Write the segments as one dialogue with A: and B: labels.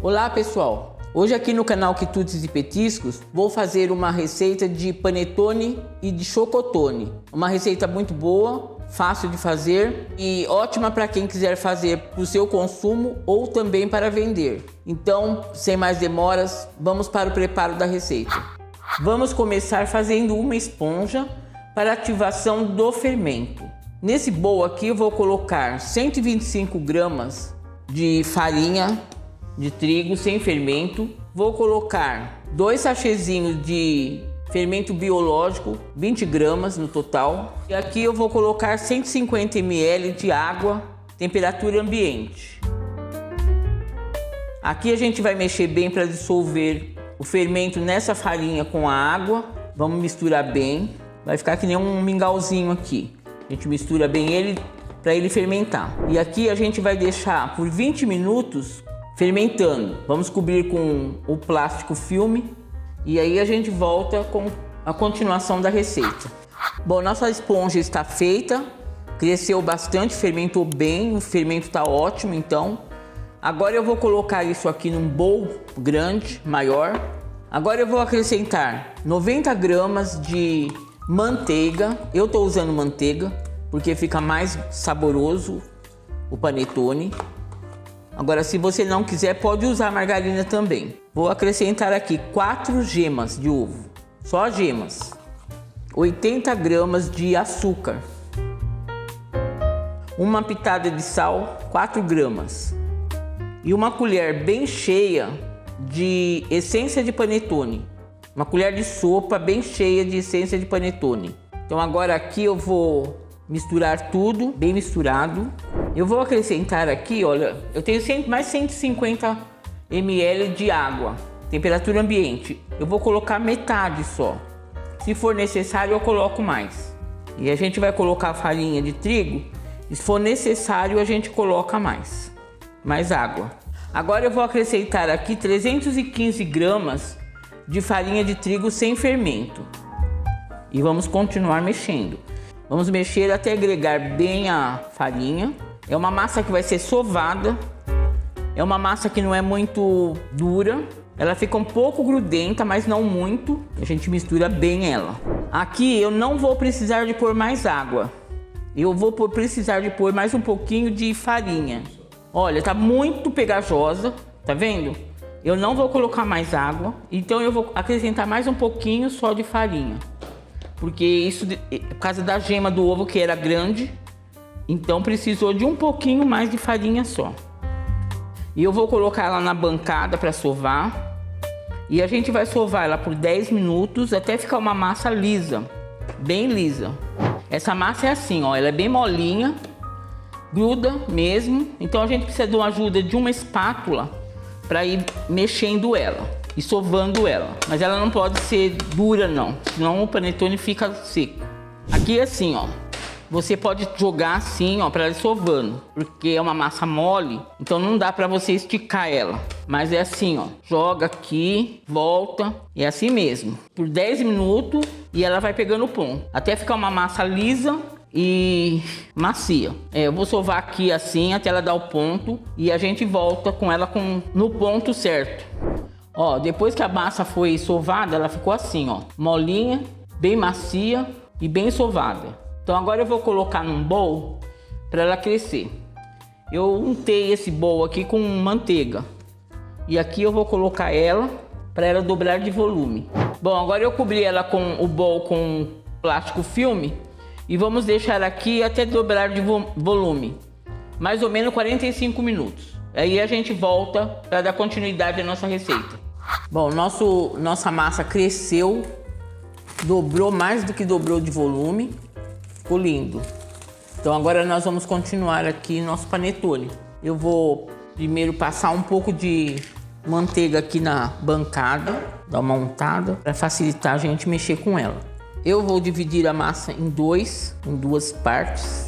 A: Olá pessoal, hoje aqui no canal Quitutes e Petiscos vou fazer uma receita de panetone e de chocotone. Uma receita muito boa, fácil de fazer e ótima para quem quiser fazer para o seu consumo ou também para vender. Então, sem mais demoras, vamos para o preparo da receita. Vamos começar fazendo uma esponja para ativação do fermento. Nesse bowl aqui eu vou colocar 125 gramas de farinha de trigo sem fermento. Vou colocar 2 sachêzinhos de fermento biológico, 20 gramas no total. E aqui eu vou colocar 150 ml de água, temperatura ambiente. Aqui a gente vai mexer bem para dissolver o fermento nessa farinha com a água. Vamos misturar bem. Vai ficar que nem um mingauzinho aqui. A gente mistura bem ele para ele fermentar. E aqui a gente vai deixar por 20 minutos fermentando. Vamos cobrir com o plástico filme e aí a gente volta com a continuação da receita. Bom, nossa esponja está feita, cresceu bastante, fermentou bem, o fermento está ótimo. Então agora eu vou colocar isso aqui num bowl grande, maior. Agora eu vou acrescentar 90 gramas de manteiga. Eu estou usando manteiga porque fica mais saboroso o panetone. Agora, se você não quiser, pode usar margarina também. Vou acrescentar aqui 4 gemas de ovo, só gemas. 80 gramas de açúcar. Uma pitada de sal, 4 gramas. E uma colher bem cheia de essência de panetone. Uma colher de sopa bem cheia de essência de panetone. Então agora aqui eu vou misturar tudo, bem misturado. Eu vou acrescentar aqui, olha, eu tenho mais 150 ml de água, temperatura ambiente. Eu vou colocar metade só. Se for necessário, eu coloco mais. E a gente vai colocar a farinha de trigo. E se for necessário, a gente coloca mais água. Agora eu vou acrescentar aqui 315 gramas de farinha de trigo sem fermento. E vamos continuar mexendo. Vamos mexer até agregar bem a farinha. É uma massa que vai ser sovada. É uma massa que não é muito dura. Ela fica um pouco grudenta, mas não muito. A gente mistura bem ela. Aqui eu não vou precisar de pôr mais água. Eu vou precisar de pôr mais um pouquinho de farinha. Olha, tá muito pegajosa, tá vendo? Eu não vou colocar mais água, então eu vou acrescentar mais um pouquinho só de farinha. Porque isso, por causa da gema do ovo que era grande, então precisou de um pouquinho mais de farinha só. E eu vou colocar ela na bancada para sovar. E a gente vai sovar ela por 10 minutos até ficar uma massa lisa, bem lisa. Essa massa é assim, ó, ela é bem molinha, gruda mesmo. Então a gente precisa de uma ajuda de uma espátula para ir mexendo ela e sovando ela. Mas ela não pode ser dura não, senão o panetone fica seco. Aqui é assim, ó. Você pode jogar assim, ó, para ela ir sovando, porque é uma massa mole, então não dá para você esticar ela. Mas é assim, ó, joga aqui, volta, é assim mesmo. Por 10 minutos e ela vai pegando o ponto, até ficar uma massa lisa e macia. Eu vou sovar aqui assim até ela dar o ponto e a gente volta com ela no ponto certo. Ó, depois que a massa foi sovada, ela ficou assim, ó, molinha, bem macia e bem sovada. Então agora eu vou colocar num bowl para ela crescer. Eu untei esse bowl aqui com manteiga. E aqui eu vou colocar ela para ela dobrar de volume. Bom, agora eu cobri ela com o bowl com plástico filme. E vamos deixar aqui até dobrar de volume. Mais ou menos 45 minutos. Aí a gente volta para dar continuidade à nossa receita. Bom, nossa massa cresceu. Dobrou mais do que dobrou de volume. Ficou lindo. Então agora nós vamos continuar aqui nosso panetone. Eu vou primeiro passar um pouco de manteiga aqui na bancada, dar uma untada para facilitar a gente mexer com ela. Eu vou dividir a massa em duas partes,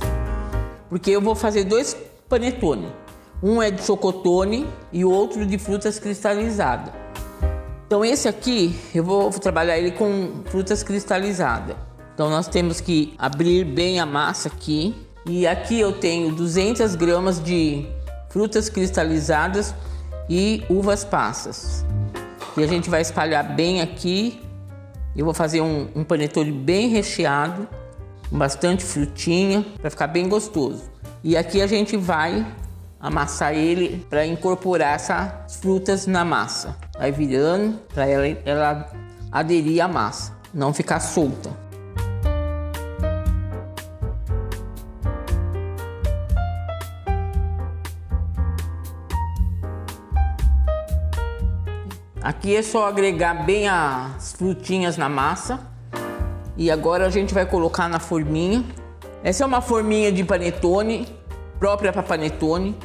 A: porque eu vou fazer 2 panetone. Um é de chocotone e o outro de frutas cristalizadas. Então esse aqui eu vou trabalhar ele com frutas cristalizadas. Então nós temos que abrir bem a massa aqui. E aqui eu tenho 200 gramas de frutas cristalizadas e uvas passas. E a gente vai espalhar bem aqui. Eu vou fazer um panetone bem recheado, com bastante frutinha, para ficar bem gostoso. E aqui a gente vai amassar ele para incorporar essas frutas na massa. Vai virando para ela aderir à massa, não ficar solta. Aqui é só agregar bem as frutinhas na massa. E agora a gente vai colocar na forminha. Essa é uma forminha de panetone, própria para panetone.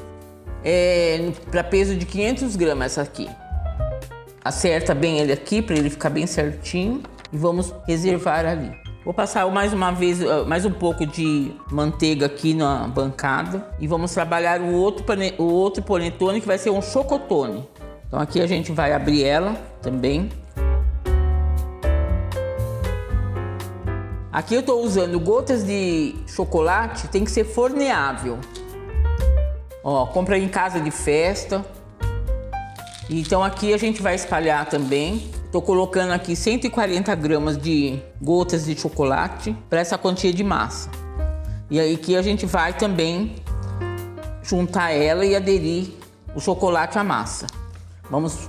A: Para peso de 500 gramas essa aqui. Acerta bem ele aqui para ele ficar bem certinho. E vamos reservar ali. Vou passar mais uma vez, mais um pouco de manteiga aqui na bancada. E vamos trabalhar o outro panetone que vai ser um chocotone. Então aqui a gente vai abrir ela também. Aqui eu estou usando gotas de chocolate, tem que ser forneável. Ó, compra em casa de festa. Então aqui a gente vai espalhar também. Estou colocando aqui 140 gramas de gotas de chocolate para essa quantia de massa. E aí aqui a gente vai também juntar ela e aderir o chocolate à massa. Vamos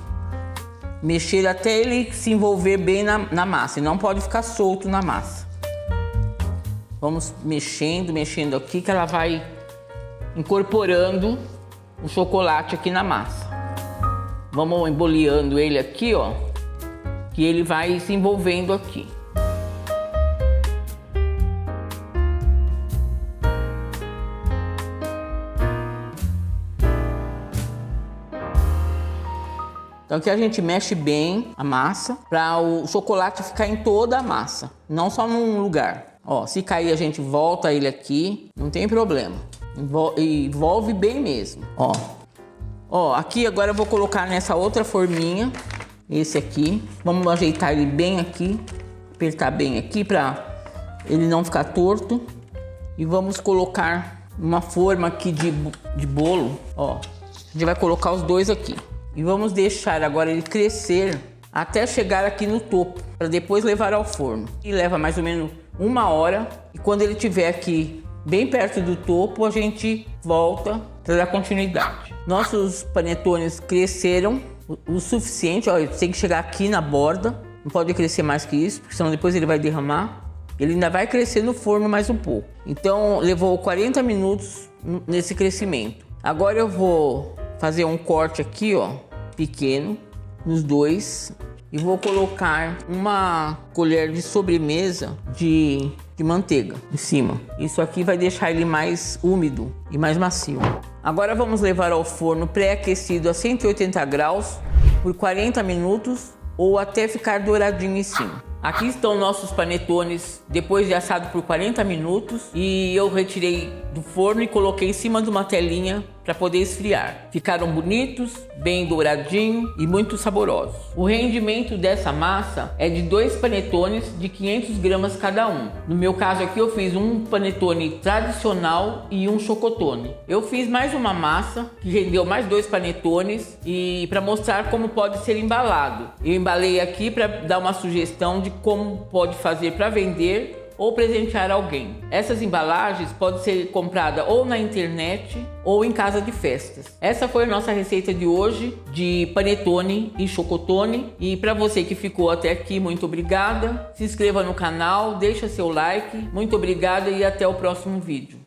A: mexer até ele se envolver bem na massa. E não pode ficar solto na massa. Vamos mexendo aqui que ela vai incorporando o chocolate aqui na massa. Vamos emboleando ele aqui, ó. Que ele vai se envolvendo aqui. Então aqui a gente mexe bem a massa para o chocolate ficar em toda a massa, não só num lugar. Ó, se cair a gente volta ele aqui, não tem problema. Envolve bem mesmo. Ó, aqui agora eu vou colocar nessa outra forminha, esse aqui. Vamos ajeitar ele bem aqui, apertar bem aqui para ele não ficar torto. E vamos colocar uma forma aqui de bolo, ó. A gente vai colocar os dois aqui. E vamos deixar agora ele crescer até chegar aqui no topo, para depois levar ao forno. E leva mais ou menos 1 hora. E quando ele estiver aqui bem perto do topo, a gente volta para dar continuidade. Nossos panetones cresceram o suficiente, ó, tem que chegar aqui na borda. Não pode crescer mais que isso, porque senão depois ele vai derramar. Ele ainda vai crescer no forno mais um pouco. Então levou 40 minutos nesse crescimento. Agora eu vou fazer um corte aqui, ó, pequeno, nos dois, e vou colocar uma colher de sobremesa de manteiga em cima. Isso aqui vai deixar ele mais úmido e mais macio. Agora vamos levar ao forno pré-aquecido a 180 graus por 40 minutos ou até ficar douradinho em cima. Aqui estão nossos panetones depois de assado por 40 minutos e eu retirei do forno e coloquei em cima de uma telinha para poder esfriar. Ficaram bonitos, bem douradinhos e muito saborosos. O rendimento dessa massa é de 2 panetones de 500 gramas cada um. No meu caso aqui eu fiz um panetone tradicional e um chocotone. Eu fiz mais uma massa que rendeu mais 2 panetones e para mostrar como pode ser embalado. Eu embalei aqui para dar uma sugestão de como pode fazer para vender ou presentear alguém. Essas embalagens podem ser compradas ou na internet ou em casa de festas. Essa foi a nossa receita de hoje de panetone e chocotone. E para você que ficou até aqui, muito obrigada. Se inscreva no canal, deixa seu like. Muito obrigada e até o próximo vídeo.